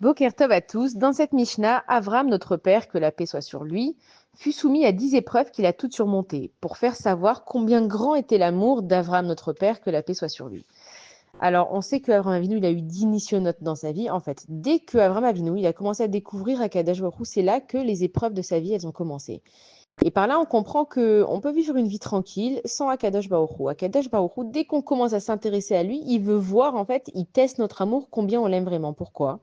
Boker Tov à tous. Dans cette Mishnah, Avram, notre père, que la paix soit sur lui, fut soumis à 10 épreuves qu'il a toutes surmontées, pour faire savoir combien grand était l'amour d'Avram, notre père, que la paix soit sur lui. Alors, on sait qu'Avram Avinu, il a eu 10 nissionotes dans sa vie. En fait, dès que Avram Avinu, il a commencé à découvrir Akadosh Baruch Hu, c'est là que les épreuves de sa vie, elles ont commencé. Et par là, on comprend qu'on peut vivre une vie tranquille sans Akadosh Baruch Hu. Akadosh Baruch Hu, dès qu'on commence à s'intéresser à lui, il veut voir, en fait, il teste notre amour, combien on l'aime vraiment. Pourquoi?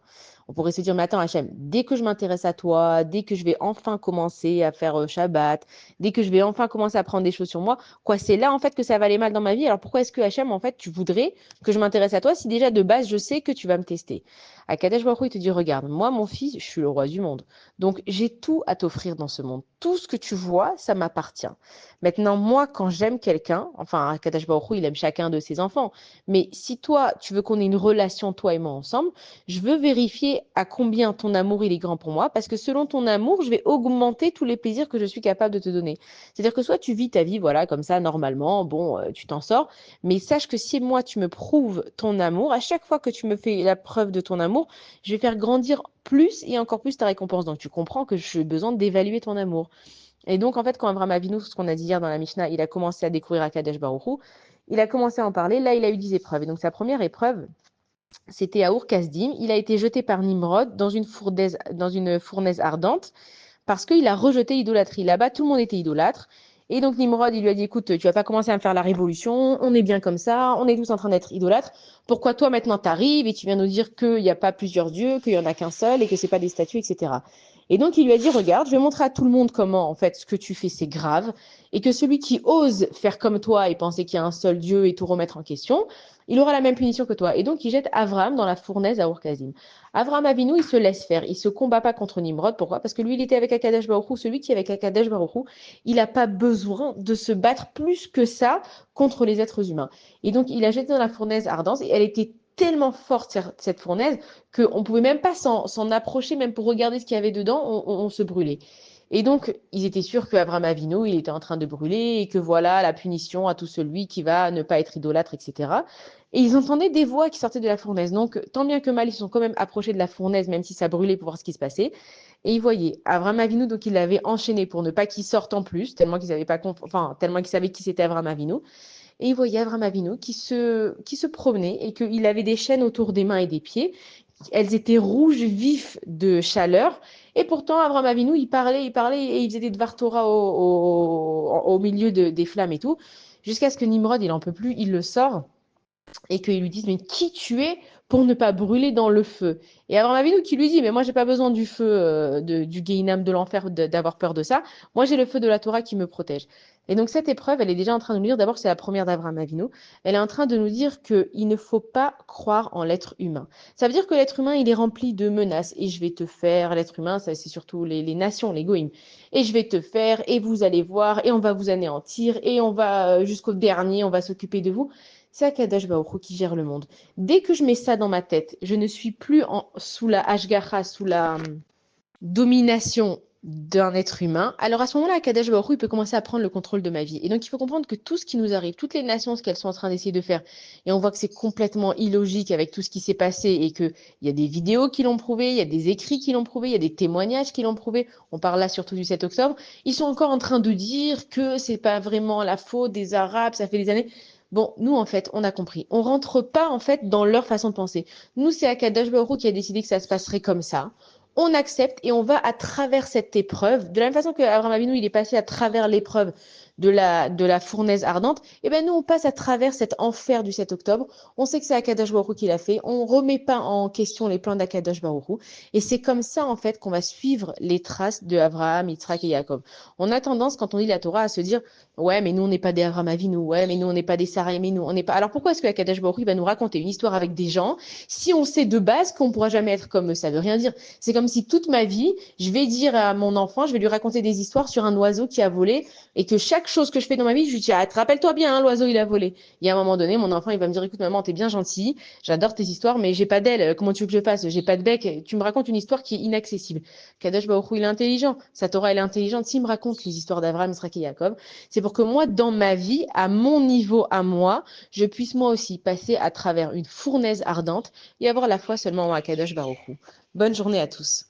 On pourrait se dire, mais attends, Hachem, dès que je m'intéresse à toi, dès que je vais enfin commencer à faire Shabbat, dès que je vais enfin commencer à prendre des choses sur moi, quoi, c'est là, en fait, que ça va aller mal dans ma vie. Alors pourquoi est-ce que Hachem, en fait, tu voudrais que je m'intéresse à toi si déjà de base, je sais que tu vas me tester? Akadosh Baruch Hu, il te dit, regarde, moi, mon fils, je suis le roi du monde. Donc, j'ai tout à t'offrir dans ce monde. Tout ce que tu vois, ça m'appartient. Maintenant, moi, quand j'aime quelqu'un, enfin, Akadosh Baruch Hu, il aime chacun de ses enfants. Mais si toi, tu veux qu'on ait une relation, toi et moi, ensemble, je veux vérifier à combien ton amour, il est grand pour moi. Parce que selon ton amour, je vais augmenter tous les plaisirs que je suis capable de te donner. C'est-à-dire que soit tu vis ta vie, voilà, comme ça, normalement, bon, tu t'en sors. Mais sache que si moi, tu me prouves ton amour, à chaque fois que tu me fais la preuve de ton amour, je vais faire grandir plus et encore plus ta récompense. Donc tu comprends que j'ai besoin d'évaluer ton amour. Et donc en fait, quand Abraham Avinu, ce qu'on a dit hier dans la Mishnah, il a commencé à découvrir Akadosh Baruch Hu, il a commencé à en parler. Là, il a eu 10 épreuves. Et donc sa première épreuve, c'était à Ur-Kasdim. Il a été jeté par Nimrod dans une fournaise ardente parce qu'il a rejeté l'idolâtrie. Là-bas, tout le monde était idolâtre. Et donc Nimrod, il lui a dit, écoute, tu vas pas commencer à me faire la révolution, on est bien comme ça, on est tous en train d'être idolâtres. Pourquoi toi maintenant t'arrives et tu viens nous dire qu'il n'y a pas plusieurs dieux, qu'il y en a qu'un seul et que c'est pas des statues, etc. Et donc il lui a dit, regarde, je vais montrer à tout le monde comment en fait ce que tu fais c'est grave et que celui qui ose faire comme toi et penser qu'il y a un seul dieu et tout remettre en question, il aura la même punition que toi. Et donc il jette Avram dans la fournaise à Ur-Kasdim. Avram Avinu, il se laisse faire, il se combat pas contre Nimrod. Pourquoi? Parce que lui, il était avec Akadosh Baruch Hu. Celui qui est avec Akadosh Baruch Hu, il n'a pas besoin de se battre plus que ça contre les êtres humains. Et donc, il a jeté dans la fournaise ardente et elle était tellement forte, cette fournaise, qu'on ne pouvait même pas s'en approcher, même pour regarder ce qu'il y avait dedans, on se brûlait. Et donc, ils étaient sûrs qu'Abraham Avinu, il était en train de brûler et que voilà la punition à tout celui qui va ne pas être idolâtre, etc. Et ils entendaient des voix qui sortaient de la fournaise. Donc, tant bien que mal, ils se sont quand même approchés de la fournaise, même si ça brûlait pour voir ce qui se passait. Et ils voyaient Abraham Avinu, donc il l'avait enchaîné pour ne pas qu'il sorte en plus, tellement qu'ils avaient pas enfin, tellement qu'ils savaient qui c'était Abraham Avinu. Et ils voyaient Abraham Avinu qui se promenait et qu'il avait des chaînes autour des mains et des pieds. Elles étaient rouges vifs de chaleur. Et pourtant, Abraham Avinu, il parlait et il faisait des Dvar Torah au milieu des flammes et tout. Jusqu'à ce que Nimrod, il en peut plus, il le sort et qu'ils lui disent mais qui tu es pour ne pas brûler dans le feu. Et Abraham Avinu qui lui dit mais moi j'ai pas besoin du feu du Gehinam de l'enfer d'avoir peur de ça. Moi j'ai le feu de la Torah qui me protège. Et donc cette épreuve, elle est déjà en train de nous dire, d'abord c'est la première d'Abraham Avinu, elle est en train de nous dire qu'il ne faut pas croire en l'être humain. Ça veut dire que l'être humain, il est rempli de menaces. Et je vais te faire, l'être humain, ça c'est surtout les nations, les goïms. Et je vais te faire, et vous allez voir, et on va vous anéantir, et on va jusqu'au dernier, on va s'occuper de vous. C'est Akadosh Baruch Hu qui gère le monde. Dès que je mets ça dans ma tête, je ne suis plus sous la Hashgacha, sous la domination d'un être humain. Alors à ce moment-là, Akadosh Baruch Hu, il peut commencer à prendre le contrôle de ma vie. Et donc il faut comprendre que tout ce qui nous arrive, toutes les nations, ce qu'elles sont en train d'essayer de faire, et on voit que c'est complètement illogique avec tout ce qui s'est passé et qu'il y a des vidéos qui l'ont prouvé, il y a des écrits qui l'ont prouvé, il y a des témoignages qui l'ont prouvé. On parle là surtout du 7 octobre. Ils sont encore en train de dire que c'est pas vraiment la faute des Arabes, ça fait des années. Bon, nous, en fait, on a compris. On rentre pas, en fait, dans leur façon de penser. Nous, c'est Akadosh Baruch Hu qui a décidé que ça se passerait comme ça. On accepte et on va à travers cette épreuve. De la même façon que Abraham Avinu, il est passé à travers l'épreuve de la fournaise ardente, et ben nous, on passe à travers cet enfer du 7 octobre. On sait que c'est Akadosh Baruch Hu qui l'a fait. On remet pas en question les plans d'Akadosh Baruch Hu. Et c'est comme ça, en fait, qu'on va suivre les traces de Abraham, Yitzhak et Jacob. On a tendance, quand on lit la Torah, à se dire ouais, mais nous, on n'est pas des Abraham Avinu. Ouais, mais nous, on n'est pas des Sarah, mais nous, on n'est pas. Alors pourquoi est-ce que Akadosh Baruch Hu va nous raconter une histoire avec des gens si on sait de base qu'on ne pourra jamais être comme eux? Ça veut rien dire. C'est comme si toute ma vie, je vais dire à mon enfant, je vais lui raconter des histoires sur un oiseau qui a volé et que chaque chose que je fais dans ma vie, je lui dis, ah, rappelle-toi bien, hein, l'oiseau, il a volé. Il y a un moment donné, mon enfant, il va me dire, écoute, maman, t'es bien gentille, j'adore tes histoires, mais j'ai pas d'aile. Comment tu veux que je fasse? J'ai pas de bec. Tu me racontes une histoire qui est inaccessible. Kadosh Baruch Hu, il est intelligent. Sa Torah, elle est intelligente. S'il me raconte les histoires d'Abraham, Israël et Jacob, c'est pour que moi, dans ma vie, à mon niveau, à moi, je puisse moi aussi passer à travers une fournaise ardente et avoir la foi seulement en Kadosh Baruch Hu. Bonne journée à tous.